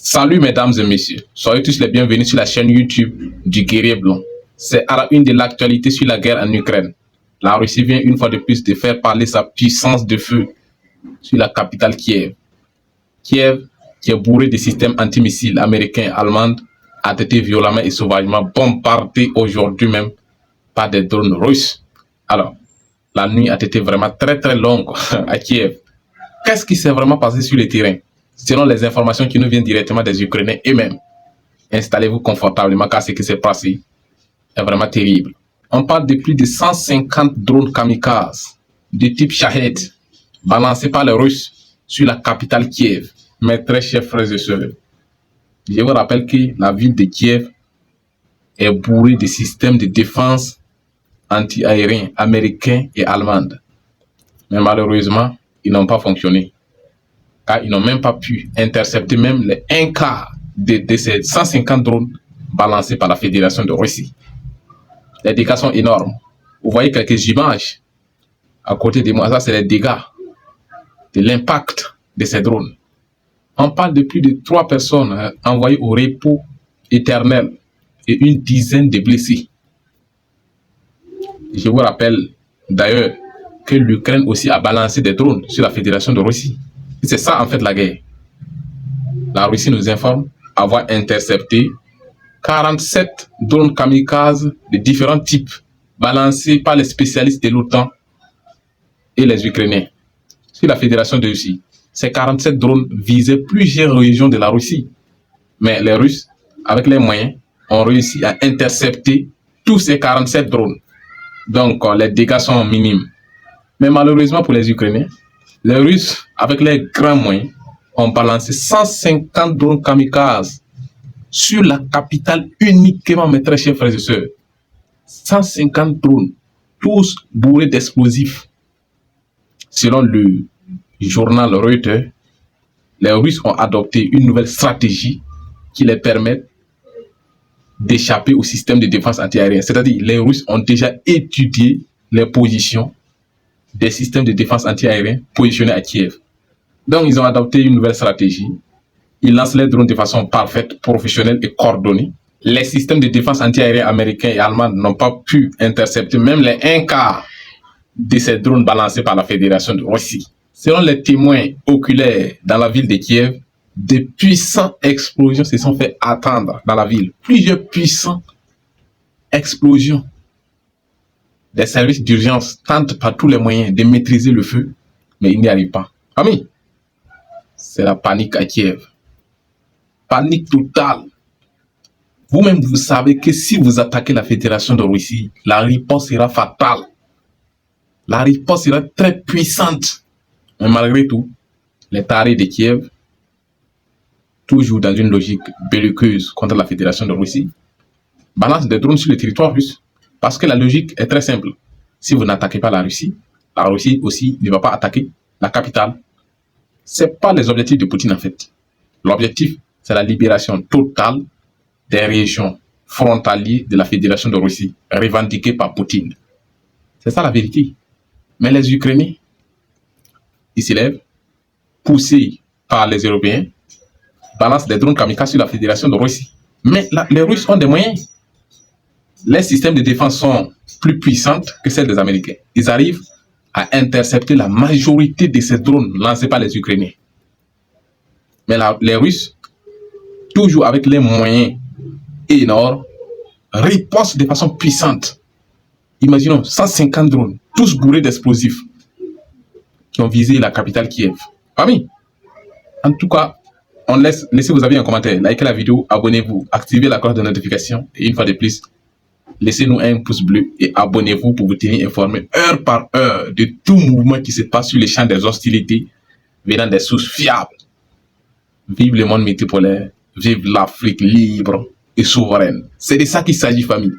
Salut mesdames et messieurs, soyez tous les bienvenus sur la chaîne YouTube du Guerrier Blanc. C'est à la une de l'actualité sur la guerre en Ukraine. La Russie vient une fois de plus de faire parler sa puissance de feu sur la capitale Kiev. Kiev, qui est bourré de systèmes antimissiles américains et allemands, a été violemment et sauvagement bombardé aujourd'hui même par des drones russes. Alors, la nuit a été vraiment très longue à Kiev. Qu'est-ce qui s'est vraiment passé sur le terrain? Selon les informations qui nous viennent directement des Ukrainiens eux-mêmes, installez-vous confortablement car ce qui s'est passé est vraiment terrible. On parle de plus de 150 drones kamikazes de type Shahed balancés par les Russes sur la capitale Kiev. Mes très chers frères et sœurs, je vous rappelle que la ville de Kiev est bourrée de systèmes de défense anti-aériens américains et allemands. Mais malheureusement, ils n'ont pas fonctionné. Car ils n'ont même pas pu intercepter même les 1 quart de ces 150 drones balancés par la Fédération de Russie. Les dégâts sont énormes. Vous voyez quelques images à côté de moi. Ça, c'est les dégâts de l'impact de ces drones. On parle de plus de 3 personnes envoyées au repos éternel et une dizaine de blessés. Je vous rappelle d'ailleurs que l'Ukraine aussi a balancé des drones sur la Fédération de Russie. C'est ça en fait la guerre. La Russie nous informe avoir intercepté 47 drones kamikazes de différents types balancés par les spécialistes de l'OTAN et les Ukrainiens sur la Fédération de Russie. Ces 47 drones visaient plusieurs régions de la Russie. Mais les Russes, avec les moyens, ont réussi à intercepter tous ces 47 drones. Donc les dégâts sont minimes. Mais malheureusement pour les Ukrainiens, les Russes, avec les grands moyens, ont balancé 150 drones kamikazes sur la capitale uniquement, mes très chers frères et sœurs. 150 drones, tous bourrés d'explosifs. Selon le journal Reuters, les Russes ont adopté une nouvelle stratégie qui les permet d'échapper au système de défense antiaérien. C'est-à-dire, les Russes ont déjà étudié les positions des systèmes de défense antiaérien positionnés à Kiev. Donc, ils ont adopté une nouvelle stratégie. Ils lancent les drones de façon parfaite, professionnelle et coordonnée. Les systèmes de défense antiaérien américains et allemands n'ont pas pu intercepter même les 1 quart de ces drones balancés par la Fédération de Russie. Selon les témoins oculaires dans la ville de Kiev, de puissantes explosions se sont fait attendre dans la ville. Plusieurs puissantes explosions. Des services d'urgence tentent par tous les moyens de maîtriser le feu, mais ils n'y arrivent pas. Amis, c'est la panique à Kiev. Panique totale. Vous-même, vous savez que si vous attaquez la Fédération de Russie, la riposte sera fatale. La riposte sera très puissante. Mais malgré tout, les tarés de Kiev, toujours dans une logique belliqueuse contre la Fédération de Russie, balancent des drones sur le territoire russe. Parce que la logique est très simple. Si vous n'attaquez pas la Russie aussi ne va pas attaquer la capitale. Ce n'est pas les objectifs de Poutine en fait. L'objectif, c'est la libération totale des régions frontalières de la Fédération de Russie, revendiquées par Poutine. C'est ça la vérité. Mais les Ukrainiens, ils se lèvent, poussés par les Européens, balancent des drones kamikazes sur la Fédération de Russie. Mais les Russes ont des moyens. Les systèmes de défense sont plus puissants que celles des Américains. Ils arrivent à intercepter la majorité de ces drones lancés par les Ukrainiens. Mais les Russes, toujours avec les moyens énormes, ripostent de façon puissante. Imaginons 150 drones, tous bourrés d'explosifs, qui ont visé la capitale Kiev. Amis, en tout cas, laissez vos avis en commentaire, likez la vidéo, abonnez-vous, activez la cloche de notification et une fois de plus, laissez-nous un pouce bleu et abonnez-vous pour vous tenir informé heure par heure de tout mouvement qui se passe sur les champs des hostilités venant des sources fiables. Vive le monde multipolaire, vive l'Afrique libre et souveraine. C'est de ça qu'il s'agit, famille.